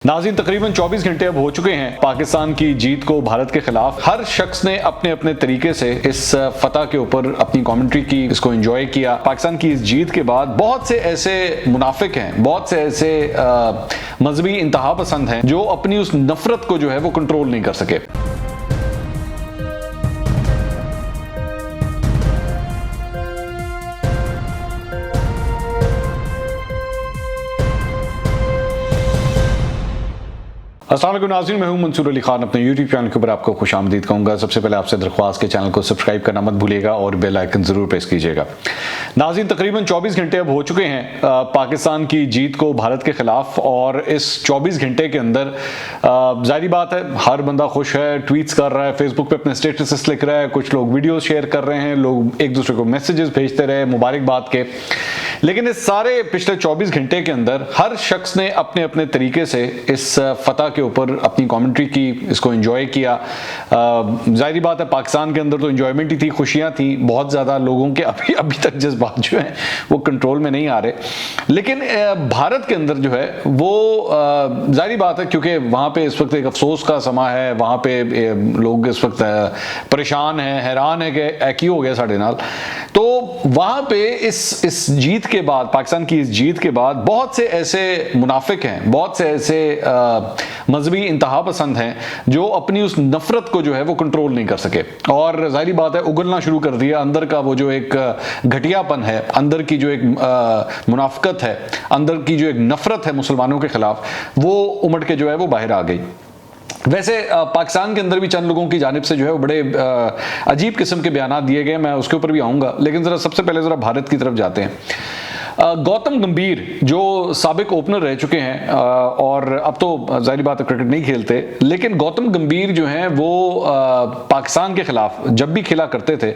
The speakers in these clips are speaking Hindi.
नाज़रीन, तकरीबन 24 घंटे अब हो चुके हैं पाकिस्तान की जीत को भारत के खिलाफ। हर शख्स ने अपने अपने तरीके से इस फतह के ऊपर अपनी कमेंट्री की, इसको एंजॉय किया। पाकिस्तान की इस जीत के बाद बहुत से ऐसे मुनाफिक हैं, बहुत से ऐसे मजहबी इंतहा पसंद हैं जो अपनी उस नफरत को जो है वो कंट्रोल नहीं कर सके। अस्सलाम वालेकुम नाज़रीन, मैं हूं मंसूर अली खान। अपने यूट्यूब चैनल के ऊपर आपको खुशामदीद कहूँगा। सबसे पहले आपसे दरख्वास्त के चैनल को सब्सक्राइब करना मत भूलिएगा और बेल आइकन ज़रूर प्रेस कीजिएगा। नाज़रीन, तकरीबन 24 घंटे अब हो चुके हैं पाकिस्तान की जीत को भारत के ख़िलाफ़, और इस 24 घंटे के अंदर ज़ाहिर बात है हर बंदा खुश है, ट्वीट्स कर रहा है, फेसबुक पे अपने स्टेटस लिख रहा है, कुछ लोग वीडियो शेयर कर रहे हैं, लोग एक दूसरे को मैसेजेस भेजते रहे मुबारकबाद के। लेकिन इस सारे पिछले 24 घंटे के अंदर हर शख्स ने अपने अपने तरीके से इस फतह के ऊपर अपनी कमेंट्री की, इसको एंजॉय किया। जाहिर बात है पाकिस्तान के अंदर तो एंजॉयमेंट ही थी, खुशियां थी बहुत ज़्यादा लोगों के। अभी तक जज्बात जो हैं वो कंट्रोल में नहीं आ रहे। लेकिन भारत के अंदर जो है वो जाहिर बात है क्योंकि वहाँ पे इस वक्त एक अफसोस का समा है, वहाँ पे लोग इस वक्त परेशान हैं, हैरान है कि क्यों हो गया साढ़े नाल। तो वहाँ पे इस जीत के बाद, पाकिस्तान की इस जीत के बाद बहुत से ऐसे मुनाफिक हैं, बहुत से ऐसे मजहबी इंतहा पसंद हैं जो अपनी उस नफरत को जो है वो कंट्रोल नहीं कर सके, और जाहिर बात है उगलना शुरू कर दिया। अंदर का वो जो एक घटियापन है, अंदर की जो एक मुनाफिकत है, अंदर की जो एक नफरत है मुसलमानों के खिलाफ, वो उमड़ के जो है वो बाहर आ गई। वैसे पाकिस्तान के अंदर भी चंद लोगों की जानिब से जो है वो बड़े अजीब किस्म के बयान दिए गए, मैं उसके ऊपर भी आऊँगा। लेकिन ज़रा सबसे पहले ज़रा भारत की तरफ जाते हैं। गौतम गंभीर जो साबिक ओपनर रह चुके हैं और अब तो जाहिर बात है क्रिकेट नहीं खेलते, लेकिन गौतम गंभीर जो हैं वो पाकिस्तान के खिलाफ जब भी खेला करते थे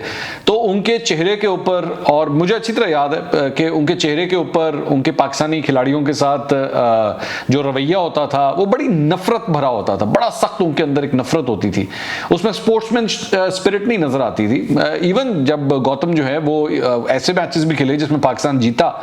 तो उनके चेहरे के ऊपर, और मुझे अच्छी तरह याद है कि उनके चेहरे के ऊपर उनके पाकिस्तानी खिलाड़ियों के साथ जो रवैया होता था वो बड़ी नफरत भरा होता था, बड़ा सख्त उनके अंदर एक नफरत होती थी, उसमें स्पोर्ट्समैन स्पिरिट नहीं नजर आती थी। इवन जब गौतम जो है वो ऐसे मैचेस भी खेले जिसमें पाकिस्तान जीता,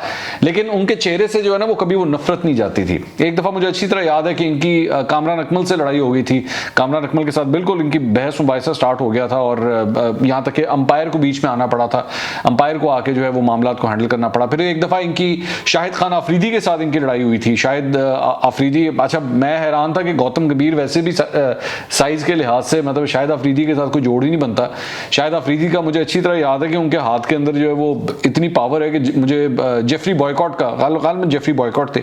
लेकिन उनके चेहरे से जो है ना वो कभी वो नफरत नहीं जाती थी। एक दफा मुझे अच्छी तरह याद है कि इनकी कामरान अकमल से लड़ाई हो गई थी, कामरान अकमल के साथ बिल्कुल इनकी बहस मुबाहिसा स्टार्ट हो गया था, और यहाँ तक कि अंपायर को बीच में आना पड़ा था, अंपायर को आके जो है वो मामला को हैंडल करना पड़ा। फिर एक दफा इनकी शाहिद खान अफरीदी के साथ इनकी लड़ाई हुई थी। शाहिद अफरीदी, अच्छा मैं हैरान था कि गौतम गंभीर वैसे भी साइज के लिहाज से, मतलब शाहिद अफरीदी के साथ कोई जोड़ ही नहीं बनता। शाहिद अफरीदी का मुझे अच्छी तरह याद है कि उनके हाथ के अंदर जो है वो इतनी पावर है कि मुझे जेफरी बॉयकॉट का गाल में जेफरी बॉयकॉट थे,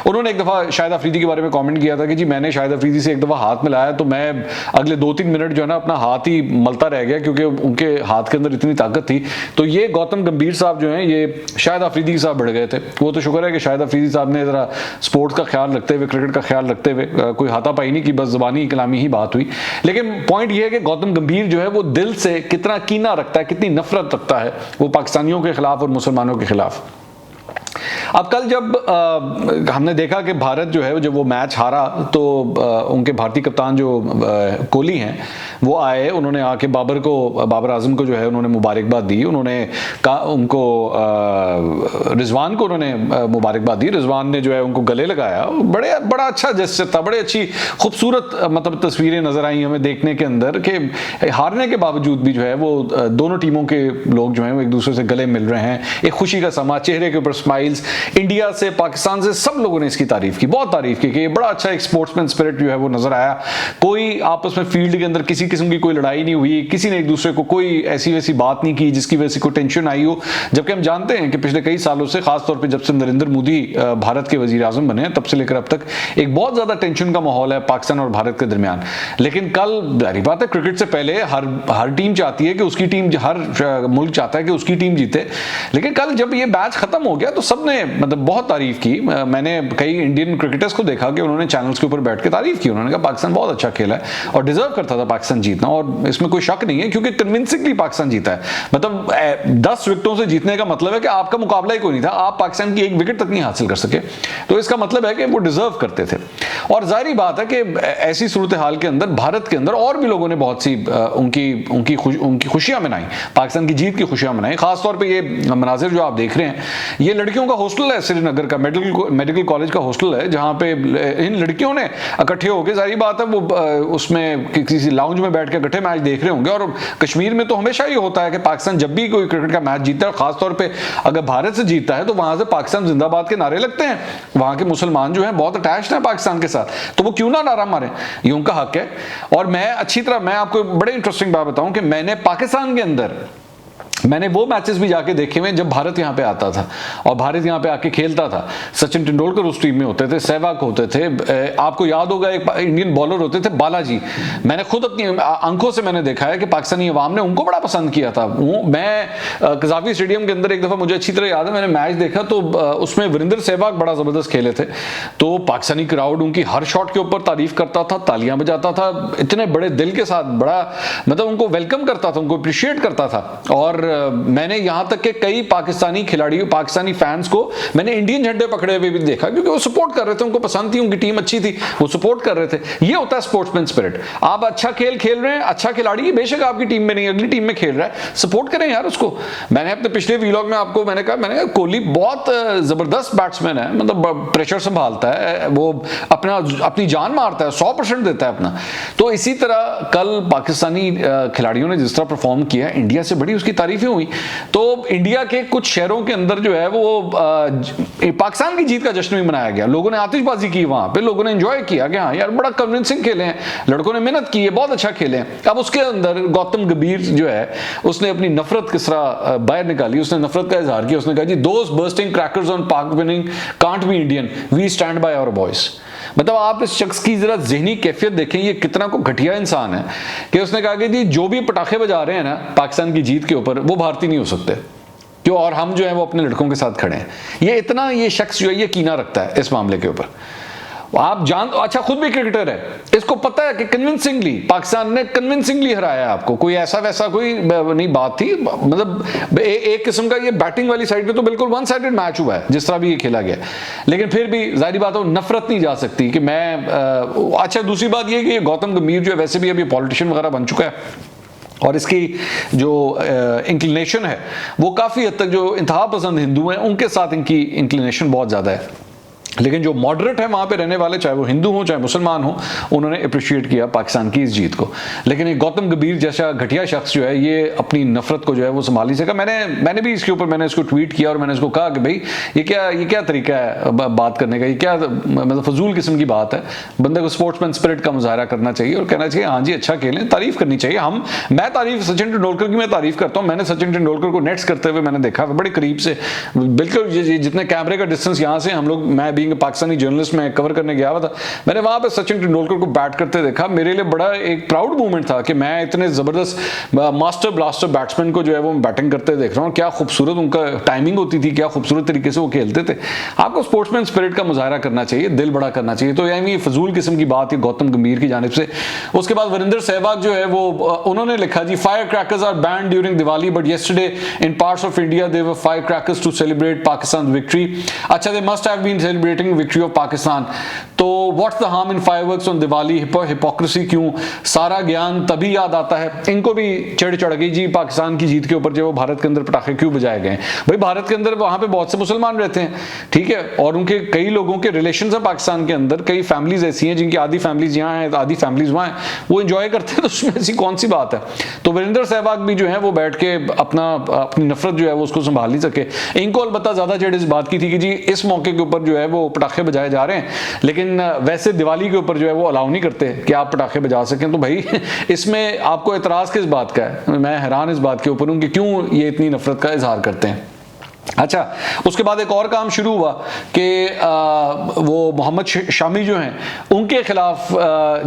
उन्होंने एक दफा शाहिद अफरीदी के बारे में कमेंट किया था कि जी मैंने शाहिद अफरीदी से एक दफा हाथ मिलाया तो मैं अगले 2-3 मिनट जो है ना अपना हाथ ही मलता रह गया क्योंकि उनके हाथ के अंदर इतनी ताकत थी। तो ये गौतम गंभीर साहब जो हैं ये शाहिद अफरीदी के साथ बढ़ गए थे। वो तो शुक्र है कि शाहिद अफरीदी साहब ने जरा स्पोर्ट्स का ख्याल रखते हुए, क्रिकेट का ख्याल रखते हुए, कोई हाथापाई नहीं की, बस ज़बानी कलामी ही बात हुई। लेकिन पॉइंट ये है कि गौतम गंभीर जो है वो दिल से कितना कीना रखता है, कितनी नफरत रखता है वो पाकिस्तानियों के खिलाफ और मुसलमानों के खिलाफ। अब कल जब हमने देखा कि भारत जो है जब वो मैच हारा तो उनके भारतीय कप्तान जो कोहली हैं वो आए, उन्होंने आके बाबर आजम को जो है उन्होंने मुबारकबाद दी, उन्होंने उनको रिजवान को उन्होंने मुबारकबाद दी, रिजवान ने जो है उनको गले लगाया। बड़ा अच्छा जेस्चर था, बड़ी अच्छी खूबसूरत मतलब तस्वीरें नजर आई हमें देखने के अंदर कि हारने के बावजूद भी जो है वो दोनों टीमों के लोग जो हैं वो एक दूसरे से गले मिल रहे हैं, एक खुशी का समा, चेहरे के ऊपर स्माइल्स। इंडिया से, पाकिस्तान से सब लोगों ने इसकी तारीफ की, बहुत तारीफ की कि ये बड़ा अच्छा एक स्पोर्ट्समैन स्पिरिट जो है वो नजर आया। कोई आपस में फील्ड के अंदर किसी किस्म की कोई लड़ाई नहीं हुई, किसी ने एक दूसरे को कोई ऐसी वैसी बात नहीं की जिसकी वजह से कोई टेंशन आई हो। जबकि हम जानते हैं कि पिछले कई सालों से, खासतौर पर जब से नरेंद्र मोदी भारत के वजीर आजम बने तब से लेकर अब तक एक बहुत ज्यादा टेंशन का माहौल है पाकिस्तान और भारत के दरमियान। लेकिन कल जाहिर बात है क्रिकेट से पहले हर टीम चाहती है कि उसकी टीम, हर मुल्क चाहता है कि उसकी टीम जीते। लेकिन कल जब ये मैच खत्म हो गया तो सबने मतलब बहुत तारीफ की। मैंने कई इंडियन क्रिकेटर्स को देखा कि उन्होंने चैनल्स के ऊपर बैठ के तारीफ की, उन्होंने कहा पाकिस्तान बहुत अच्छा खेला है और डिजर्व करता था पाकिस्तान जीतना, और इसमें कोई शक नहीं है क्योंकि कन्विंसिंगली पाकिस्तान जीता है। मतलब 10 विकेटों से जीतने का मतलब है कि आपका मुकाबला ही कोई नहीं था, आप पाकिस्तान की एक विकेट तक नहीं हासिल कर सके, तो इसका मतलब है कि वो डिजर्व करते थे। और जाहिर बात है कि ऐसी सूरत हाल के अंदर भारत के अंदर और भी लोगों ने बहुत सी उनकी खुशियां मनाई, पाकिस्तान की जीत की खुशियां मनाई। खासतौर पर ये मनाजिर जो आप देख रहे हैं ये लड़कियों का हॉस्टल है श्रीनगर का, मेडिकल कॉलेज का हॉस्टल है, जहाँ पे इन लड़कियों ने इकट्ठे होकर, सारी बात है वो उसमें किसी लाउंज में बैठ के इकट्ठे मैच देख रहे होंगे। और कश्मीर में तो हमेशा ही होता है कि पाकिस्तान जब भी कोई क्रिकेट का मैच जीतता है, खासतौर पर अगर भारत से जीतता है, तो वहां से पाकिस्तान जिंदाबाद के नारे लगते हैं। वहां के मुसलमान जो हैं बहुत अटैच्ड हैं पाकिस्तान के साथ, तो वो क्यों ना नारा मारे, ये उनका हक है। और मैं अच्छी तरह, मैं आपको बड़े इंटरेस्टिंग बात बताऊं कि मैंने पाकिस्तान के अंदर मैंने वो मैचेस भी जाके देखे हुए जब भारत यहाँ पे आता था और भारत यहाँ पे आके खेलता था। सचिन तेंदुलकर उस टीम में होते थे, सहवाग होते थे, आपको याद होगा एक इंडियन बॉलर होते थे बालाजी। मैंने खुद अपनी आंखों से मैंने देखा है कि पाकिस्तानी अवाम ने उनको बड़ा पसंद किया था। मैं कज़ाफी स्टेडियम के अंदर एक दफ़ा, मुझे अच्छी तरह याद है, मैंने मैच देखा तो उसमें वीरेंद्र सहवाग बड़ा ज़बरदस्त खेले थे। तो पाकिस्तानी क्राउड उनकी हर शॉट के ऊपर तारीफ करता था, तालियां बजाता था, इतने बड़े दिल के साथ, बड़ा मतलब उनको वेलकम करता था, उनको अप्रिशिएट करता था। और मैंने यहां तक के कई पाकिस्तानी खिलाड़ियों, पाकिस्तानी फैंस को मैंने इंडियन झंडे पकड़े हुए भी देखा, क्योंकि वो सपोर्ट कर रहे थे, उनको पसंद थी, उनकी टीम अच्छी थी, वो सपोर्ट कर रहे थे। ये होता है स्पोर्ट्समैन स्पिरिट। आप अच्छा खेल रहे हैं, अच्छा खिलाड़ी बेशक आपकी टीम में नहीं, अगली टीम में खेल रहा है, सपोर्ट करें यार उसको। मैंने अपने पिछले व्लॉग में आपको मैंने कहा कोहली बहुत जबरदस्त बैट्समैन है, मतलब प्रेशर संभालता है, वो अपनी जान मारता है, 100% देता है अपना। तो इसी तरह कल पाकिस्तानी खिलाड़ियों ने जिस तरह परफॉर्म किया, इंडिया से बड़ी उसकी तारीफें हुई। तो इंडिया के कुछ शहरों के अंदर जो है वो पाकिस्तान की जीत का जश्न भी मनाया गया, लोगों ने आतिशबाजी की, वहां पे लोगों ने एंजॉय किया कि हाँ यार बड़ा कन्विंसिंग खेले हैं, लड़कों ने मेहनत की है, बहुत अच्छा खेले हैं। अब उसके अंदर गौतम गंभीर जो है उसने अपनी नफरत किस तरह बाहर निकाली, उसने नफरत का इजहार किया। उसने कहा जी, those bursting crackers on Pak winning can't be Indian, we stand by our boys. मतलब आप इस शख्स की जरा ज़हनी कैफियत देखें, ये कितना को घटिया इंसान है कि उसने कहा कि जी जो भी पटाखे बजा रहे हैं ना पाकिस्तान की जीत के ऊपर, वो भारतीय नहीं हो सकते क्यों, और हम जो है वो अपने लड़कों के साथ खड़े हैं। ये इतना, ये शख्स जो है ये कीना रखता है इस मामले के ऊपर। आप जान, अच्छा खुद भी क्रिकेटर है, इसको पता है कि कन्विंसिंगली पाकिस्तान ने कन्विंसिंगली हराया आपको, कोई ऐसा वैसा कोई नहीं बात थी। मतलब एक किस्म का ये बैटिंग वाली साइड पे तो बिल्कुल वन साइडेड मैच हुआ है जिस तरह भी ये खेला गया, लेकिन फिर भी जाहिर बात है नफरत नहीं जा सकती कि मैं अच्छा दूसरी बात ये कि गौतम गंभीर जो है वैसे भी अभी पॉलिटिशियन वगैरह बन चुका है और इसकी जो इंक्लिनेशन है वो काफ़ी हद तक जो इंतहा पसंद हिंदू हैं उनके साथ इनकी इंक्लिनेशन बहुत ज़्यादा है। लेकिन जो मॉडरेट है वहाँ पे रहने वाले, चाहे वो हिंदू हो चाहे मुसलमान हो, उन्होंने अप्रिशिएट किया पाकिस्तान की इस जीत को। लेकिन एक गौतम गंभीर जैसा घटिया शख्स जो है ये अपनी नफरत को जो है वो संभाल नहीं सका। मैंने भी इसके ऊपर मैंने इसको ट्वीट किया और मैंने इसको कहा कि भाई ये क्या तरीका है बात करने का, ये क्या मतलब फजूल किस्म की बात है। बंदे को स्पोर्ट्समैन स्पिरिट का मुजाहरा करना चाहिए और कहना चाहिए हाँ जी अच्छा खेलें, तारीफ करनी चाहिए। मैं तारीफ सचिन तेंदुलकर की मैं तारीफ करता हूँ। मैंने सचिन तेंदुलकर को नेट्स करते हुए मैंने देखा बड़े करीब से, बिल्कुल जितने कैमरे का डिस्टेंस यहाँ से हम लोग, मैं पाकिस्तानी जर्नलिस्ट में कवर करने गया हुआ था, मैंने वहां पे सचिन तेंदुलकर को बैट करते देखा। मेरे लिए बड़ा एक प्राउड मोमेंट था कि मैं इतने जबरदस्त मास्टर ब्लास्टर बैट्समैन को जो है वो बैटिंग करते देख रहा हूँ। क्या खूबसूरत उनका टाइमिंग होती थी, क्या खूबसूरत तरीके से वो खेलते थे। आपको स्पोर्ट्समैन स्पिरिट का मुजाहरा करना चाहिए, दिल बड़ा करना चाहिए। तो यानी फजूल किस्म की बात है गौतम गंभीर की जानिब से। उसके बाद वीरेंद्र सहवाग जो है वो उन्होंने लिखा जी, fire crackers are banned during Diwali but yesterday in parts of India there were fire crackers to celebrate Pakistan victory. अच्छा, they must have been celebrating victory of Pakistan. तो what's the harm in fireworks on Diwali, hypocrisy क्यों, सारा ज्ञान तभी याद आता है। इनको भी चढ़ गई जी पाकिस्तान की जीत के ऊपर जो भारत के अंदर पटाखे क्यों बजाए गए। भाई भारत के अंदर वहां पे बहुत से मुसलमान रहते हैं, ठीक है, और उनके कई लोगों के रिलेशन है पाकिस्तान के अंदर। कई फैमिलीज ऐसी हैं जिनकी आधी फैमिलीज यहाँ हैं, आधी फैमिलीज वहाँ हैं, वो एंजॉय करते हैं, तो उसमें ऐसी कौन सी बात है। तो वीरेंद्र सहवाग भी जो है वो बैठ के अपनी नफरत जो है वो उसको संभाल नहीं सके। इनको अलबत्ता ज्यादा चढ़ इस बात की थी कि जी इस मौके के ऊपर जो है वो पटाखे बजाए जा रहे हैं, लेकिन वैसे दिवाली के ऊपर जो है वो अलाउ नहीं करते कि आप पटाखे बजा सकें। तो भाई इसमें आपको एतराज किस बात का है? मैं हैरान इस बात के ऊपर हूं कि क्यों ये इतनी नफरत का इजहार करते हैं। अच्छा, उसके बाद एक और काम शुरू हुआ कि वो मोहम्मद शामी जो हैं उनके खिलाफ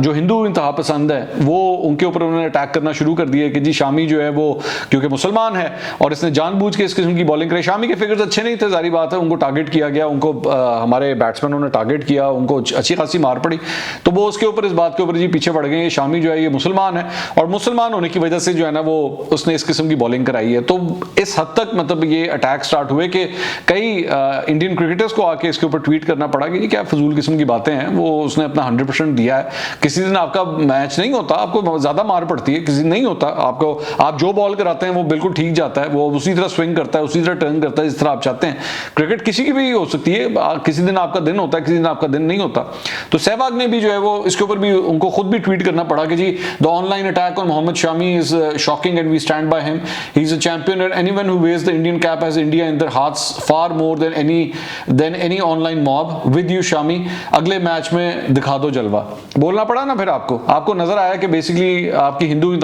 जो हिंदू इंतहा पसंद है वो उनके ऊपर उन्होंने अटैक करना शुरू कर दिया कि जी शामी जो है वो क्योंकि मुसलमान है और इसने जानबूझ के इस किस्म की बॉलिंग कराई। शामी के फिगर्स अच्छे नहीं थे, जारी बात है, उनको टारगेट किया गया, उनको हमारे बैट्समैनों ने टारगेट किया, उनको अच्छी खासी मार पड़ी। तो वो उसके ऊपर इस बात के ऊपर जी पीछे पड़ गए, शामी जो है ये मुसलमान है और मुसलमान होने की वजह से जो है ना वो उसने इस किस्म की बॉलिंग कराई है। तो इस हद तक मतलब ये अटैक स्टार्ट स्टार्ट हुए कि कई इंडियन क्रिकेटर्स को आके इसके ऊपर ट्वीट करना पड़ा कि क्या फजूल किस्म की बातें हैं, वो उसने अपना 100% दिया है। किसी दिन आपका मैच नहीं होता, आपको ज़्यादा मार पड़ती है, किसी दिन नहीं होता आपको, आप जो बॉल कराते हैं वो बिल्कुल ठीक जाता है, वो उसी तरह स्विंग करता है, उसी तरह टर्न करता है जिस तरह आप चाहते हैं। क्रिकेट किसी की भी हो सकती है, किसी दिन आपका दिन होता है, किसी दिन आपका दिन नहीं होता। तो सहवाग ने भी जो है वो इसके ऊपर भी उनको खुद भी ट्वीट करना पड़ा कि जी the online attack on Mohammed Shami is shocking and we stand by him, he is a champion and anyone who wears the Indian cap has India in their hearts far more than any online mob with you Shami, अगले मैच में दिखा दो जलवा। बोलना पड़ा ना फिर आपको नजर आया कि बेसिकली आपकी हिंदू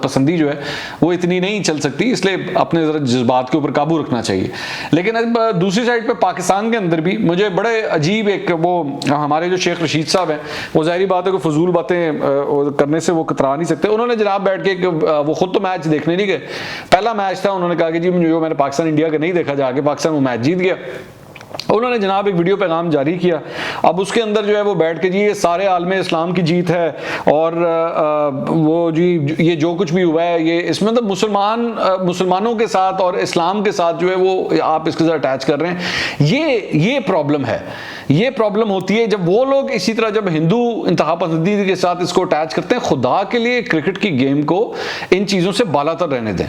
पसंदी जो है वो इतनी नहीं चल सकती, इसलिए अपने जरा जज्बात के ऊपर काबू रखना चाहिए। लेकिन अब दूसरी साइड पे पाकिस्तान के अंदर भी मुझे बड़े अजीब एक वो हमारे जो शेख रशीद साहब हैं, वो जाहिर बात है कि फजूल बातें करने से वो कतरा नहीं सकते। उन्होंने जनाब बैठ के वो खुद तो मैच देखने नहीं गए, पहला मैच था, उन्होंने कहा कि जी जो मैंने पाकिस्तान इंडिया का नहीं देखा, जाके पाकिस्तान वो मैच जीत गया। उन्होंने जनाब एक वीडियो पैगाम जारी किया, अब उसके अंदर जो है वो बैठ के जी ये सारे आलमे इस्लाम की जीत है और वो जी ये जो कुछ भी हुआ है ये इसमें मतलब मुसलमानों के साथ और इस्लाम के साथ जो है वो आप इसके साथ अटैच कर रहे हैं। ये प्रॉब्लम है, ये प्रॉब्लम होती है जब वो लोग इसी तरह जब हिंदू इंतहा पसंदीदगी के साथ इसको अटैच करते हैं। खुदा के लिए क्रिकेट की गेम को इन चीज़ों से बालातर रहने दें।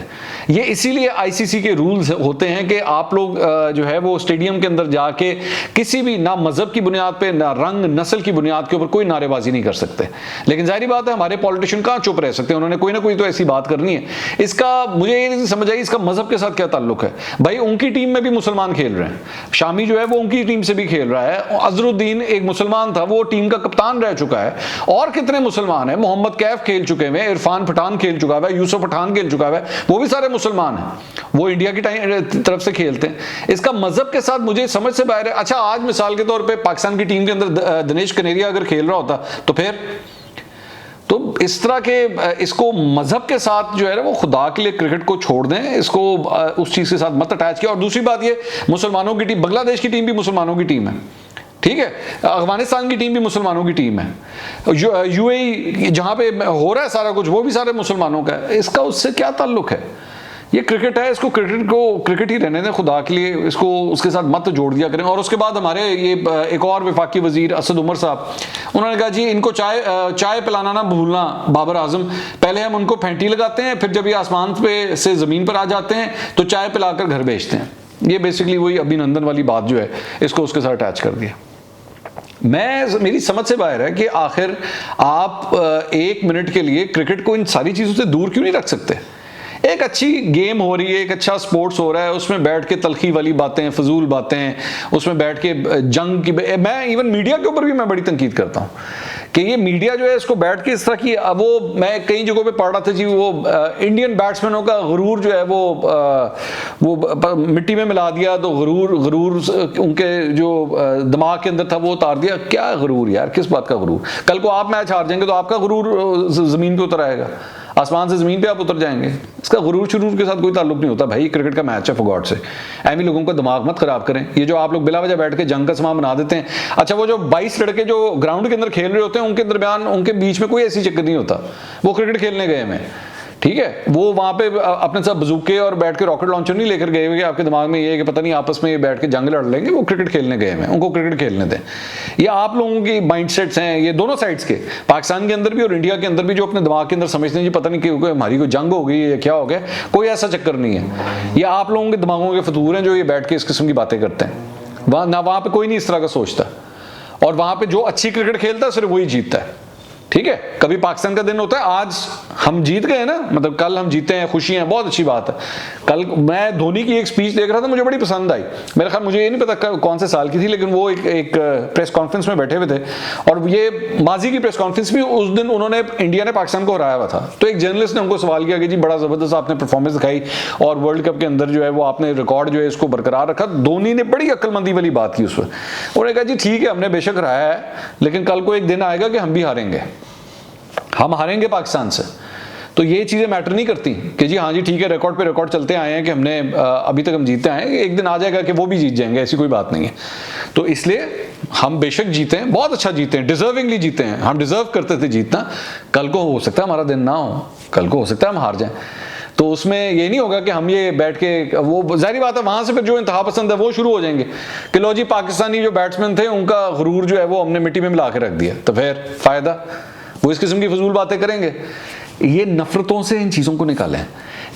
ये इसीलिए आईसीसी के रूल्स होते हैं कि आप लोग जो है वो स्टेडियम के अंदर जाके किसी भी ना मजहब की बुनियाद पे ना रंग नस्ल की बुनियाद के ऊपर कोई नारेबाजी नहीं कर सकते। लेकिन जाहिर बात है हमारे पॉलिटिशियन कहाँ चुप रह सकते हैं, उन्होंने कोई ना कोई तो ऐसी बात करनी है। इसका मुझे ये नहीं समझ आई इसका मजहब के साथ क्या ताल्लुक है। भाई उनकी टीम में भी मुसलमान खेल रहे हैं, शामी जो है वो उनकी टीम से भी खेल रहा है, अजरुद्दीन एक मुसलमान था, वो टीम का कप्तान रह चुका है। और कितने मुसलमान हैं, मोहम्मद कैफ खेल चुके हैं, इरफान पठान खेल चुका है, यूसुफ पठान खेल चुका है, वो भी सारे मुसलमान हैं, वो इंडिया की तरफ से खेलते हैं। इसका मजहब के साथ मुझे समझ से बाहर है। अच्छा आज मिसाल के तौर पे पाकिस्तान की टीम के अंदर दिनेश कनेरिया अगर खेल रहा होता तो फिर तो इस तरह के इसको मजहब के साथ जो है ना वो खुदा के लिए क्रिकेट को छोड़ दें, इसको उस चीज के साथ मत अटैच किया। और दूसरी बात ये मुसलमानों की टीम, बांग्लादेश की टीम भी मुसलमानों की टीम है, ठीक है, अफगानिस्तान की टीम भी मुसलमानों की टीम है, यूएई जहां पे हो रहा है सारा कुछ वो भी सारे मुसलमानों का है। इसका उससे क्या ताल्लुक है, ये क्रिकेट है, इसको क्रिकेट ही रहने दें खुदा के लिए, इसको उसके साथ मत जोड़ दिया करें। और उसके बाद हमारे ये एक और वफाकी वजीर असद उमर साहब, उन्होंने कहा जी इनको चाय पिलाना ना भूलना बाबर आजम, पहले हम उनको फेंटी लगाते हैं, फिर जब ये आसमान पे से ज़मीन पर आ जाते हैं तो चाय पिलाकर घर भेजते हैं। ये बेसिकली वही अभिनंदन वाली बात जो है इसको उसके साथ अटैच कर दिया। मेरी समझ से बाहर है कि आखिर आप एक मिनट के लिए क्रिकेट को इन सारी चीज़ों से दूर क्यों नहीं रख सकते। एक अच्छी गेम हो रही है, एक अच्छा स्पोर्ट्स हो रहा है, उसमें बैठ के तलखी वाली बातें, फजूल बातें, उसमें बैठ के जंग की, मैं इवन मीडिया के ऊपर भी मैं बड़ी तनकीद करता हूँ कि ये मीडिया जो है इसको बैठ के इस तरह की, वो मैं कई जगहों पे पढ़ रहा था जी, वो इंडियन बैट्समैनों का गुरूर जो है वो मिट्टी में मिला दिया, तो गुरूर उनके जो दिमाग के अंदर था वो उतार दिया। क्या गुरूर यार, किस बात का गुरूर? कल को आप मैच हार जाएंगे तो आपका गुरूर जमीन पे उतर आएगा, आसमान से जमीन पे आप उतर जाएंगे। इसका गुरूर शुरूर के साथ कोई ताल्लुक नहीं होता भाई, क्रिकेट का मैच है फॉर गॉड से। ऐसे लोगों का दिमाग मत खराब करें। ये जो आप लोग बिला वजह बैठ के जंग का सामान बना देते हैं। अच्छा वो जो 22 लड़के जो ग्राउंड के अंदर खेल रहे होते हैं उनके दरमियान उनके बीच में कोई ऐसी चक्कर नहीं होता, वो क्रिकेट खेलने गए हैं, ठीक है, वो वहां पे अपने साथ बजूके और बैठ के रॉकेट लॉन्चर नहीं लेकर गए हुए कि आपके दिमाग में ये है कि पता नहीं आपस में ये बैठ के जंग लड़ लेंगे। वो क्रिकेट खेलने गए हैं, उनको क्रिकेट खेलने दें। ये आप लोगों की माइंडसेट्स हैं, ये दोनों साइड्स के, पाकिस्तान के अंदर भी और इंडिया के अंदर भी, जो अपने दिमाग के अंदर समझते हैं जी पता नहीं क्यों हमारी कोई जंग हो गई है या क्या हो गया, कोई ऐसा चक्कर नहीं है। ये आप लोगों के दिमागों के फतूर हैं जो ये बैठ के इस किस्म की बातें करते हैं। वहां पे कोई नहीं इस तरह का सोचता, और वहां पे जो अच्छी क्रिकेट खेलता है सिर्फ वही जीतता है, ठीक है। कभी पाकिस्तान का दिन होता है, आज हम जीत गए ना, मतलब कल हम जीते हैं, खुशी है, बहुत अच्छी बात है। कल मैं धोनी की एक स्पीच देख रहा था, मुझे बड़ी पसंद आई। मेरे ख्याल मुझे ये नहीं पता कौन से साल की थी, लेकिन वो एक प्रेस कॉन्फ्रेंस में बैठे हुए थे, और ये माजी की प्रेस कॉन्फ्रेंस भी, उस दिन उन्होंने इंडिया ने पाकिस्तान को हराया हुआ था। तो एक जर्नलिस्ट ने उनको सवाल किया कि जी बड़ा जबरदस्त आपने परफॉर्मेंस दिखाई और वर्ल्ड कप के अंदर जो है वो आपने रिकॉर्ड जो है इसको बरकरार रखा। धोनी ने बड़ी अक्लमंदी वाली बात की उस पर, उन्होंने कहा जी ठीक है हमने बेशक हराया है, लेकिन कल को एक दिन आएगा कि हम भी हारेंगे, हम हारेंगे पाकिस्तान से। तो ये चीज़ें मैटर नहीं करती कि जी हाँ जी ठीक है रिकॉर्ड पे रिकॉर्ड चलते आए हैं कि हमने अभी तक हम जीते आए हैं, एक दिन आ जाएगा कि वो भी जीत जाएंगे, ऐसी कोई बात नहीं है। तो इसलिए हम बेशक जीते हैं, बहुत अच्छा जीते हैं, डिजर्विंगली जीते हैं, हम डिजर्व करते थे जीतना। कल को हो सकता है हमारा दिन ना हो, कल को हो सकता है हम हार जाएं। तो उसमें ये नहीं होगा कि हम ये बैठ के, वो जाहिर बात है वहां से फिर जो इंतहा पसंद है वो शुरू हो जाएंगे कि लो जी पाकिस्तानी जो बैट्समैन थे उनका गुरूर जो है वो हमने मिट्टी में मिला के रख दिया, तो फिर फायदा, वो इस किस्म की फजूल बातें करेंगे। ये नफरतों से इन चीज़ों को निकालें।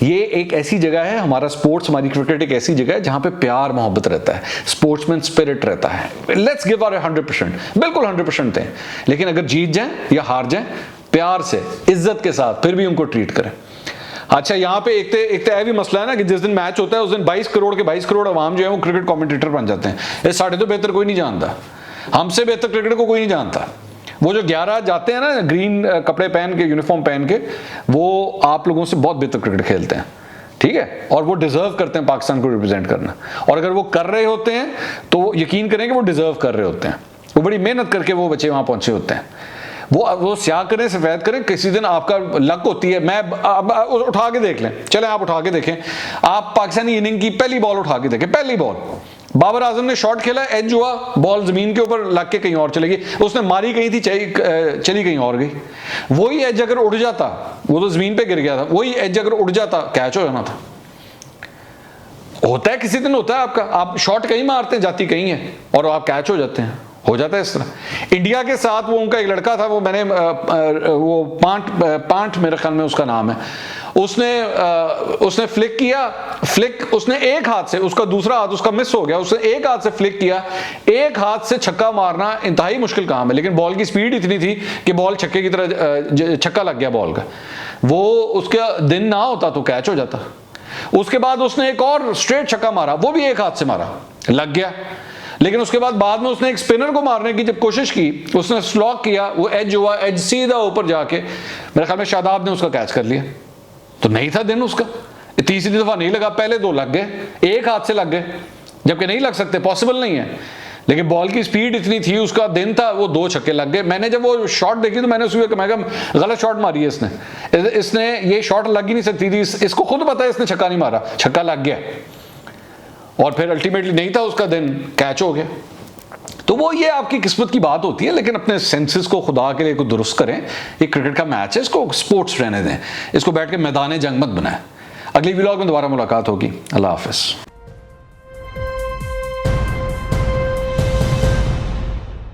ये एक ऐसी जगह है, हमारा स्पोर्ट्स, हमारी क्रिकेट एक ऐसी जगह है जहां पे प्यार मोहब्बत रहता है, स्पोर्ट्समैन स्पिरिट रहता है। लेट्स गिव आवर 100%, बिल्कुल 100% दें, लेकिन अगर जीत जाएं या हार जाएं प्यार से, इज्जत के साथ फिर भी उनको ट्रीट करें। अच्छा, यहाँ पे एक तो भी मसला है ना कि जिस दिन मैच होता है उस दिन 22 करोड़ के 22 करोड़ अवाम जो है वो क्रिकेट कमेंटेटर बन जाते हैं। ये साढ़े तो बेहतर कोई नहीं जानता, हमसे बेहतर क्रिकेट को कोई नहीं जानता। वो जो 11 जाते हैं ना ग्रीन कपड़े पहन के, यूनिफॉर्म पहन के, वो आप लोगों से बहुत बेहतर क्रिकेट खेलते हैं, ठीक है, और वो डिजर्व करते हैं पाकिस्तान को रिप्रेजेंट करना। और अगर वो कर रहे होते हैं तो यकीन करें कि वो डिजर्व कर रहे होते हैं, वो बड़ी मेहनत करके वो बच्चे वहां पहुंचे होते हैं। वो स्याह करें, सफेद करें, किसी दिन आपका लक होती है। मैं उठा के देख लें, चले आप उठा के देखें, आप पाकिस्तानी इनिंग की पहली बॉल उठा के देखें, पहली बॉल बाबर आजम ने शॉट खेला, एज हुआ, बॉल जमीन के ऊपर लग के कहीं और चली गई, उसने मारी कहीं थी, चली कहीं और गई। वही एज अगर उड़ जाता, वो तो जमीन पे गिर गया था, वही एज अगर उड़ जाता कैच हो जाना था। होता है किसी दिन, होता है आपका, आप शॉट कहीं मारते हैं, जाती कहीं है और आप कैच हो जाते हैं, हो जाता है इस तरह। इंडिया के साथ वो उनका एक लड़का था, वो मैंने वो पांट मेरे ख्याल में उसका नाम है, उसने फ्लिक किया, फ्लिक उसने एक हाथ से, उसका दूसरा हाथ उसका मिस हो गया, उसने एक हाथ से फ्लिक किया। एक हाथ से छक्का मारना इंतहाई मुश्किल काम है, लेकिन बॉल की स्पीड इतनी थी कि बॉल छक्के की तरह, छक्का लग गया बॉल का। वो उसका दिन ना होता तो कैच हो जाता। उसके बाद उसने एक और स्ट्रेट छक्का मारा, वो भी एक हाथ से मारा, लग गया। लेकिन उसके बाद में उसने एक स्पिनर को मारने की जब कोशिश की, उसने स्लॉक किया, वो एज हुआ, एज सीधा ऊपर जाके मेरे ख्याल में शादाब ने उसका कैच कर लिया। तो नहीं था दिन उसका, तीसरी दफा नहीं लगा, पहले 2 लग गए, एक हाथ से लग गए, जबकि नहीं लग सकते, पॉसिबल नहीं है। लेकिन बॉल की स्पीड इतनी थी, उसका दिन था, वो 2 छक्के लग गए। मैंने जब वो शॉट देखी तो मैंने उसको मैं कहा गलत शॉट मारी है इसने ये शॉट लग ही नहीं सकती थी, इसको खुद पता है इसने छक्का नहीं मारा, छक्का लग गया और फिर अल्टीमेटली नहीं था उसका दिन, कैच हो गया। तो वो ये आपकी किस्मत की बात होती है, लेकिन अपने सेंसेस को खुदा के लिए को दुरुस्त करें। ये क्रिकेट का मैच है, इसको स्पोर्ट्स रहने दें, इसको बैठ के मैदान जंग मत बनाएं। अगली व्लॉग में दोबारा मुलाकात होगी। अल्लाह हाफिज़।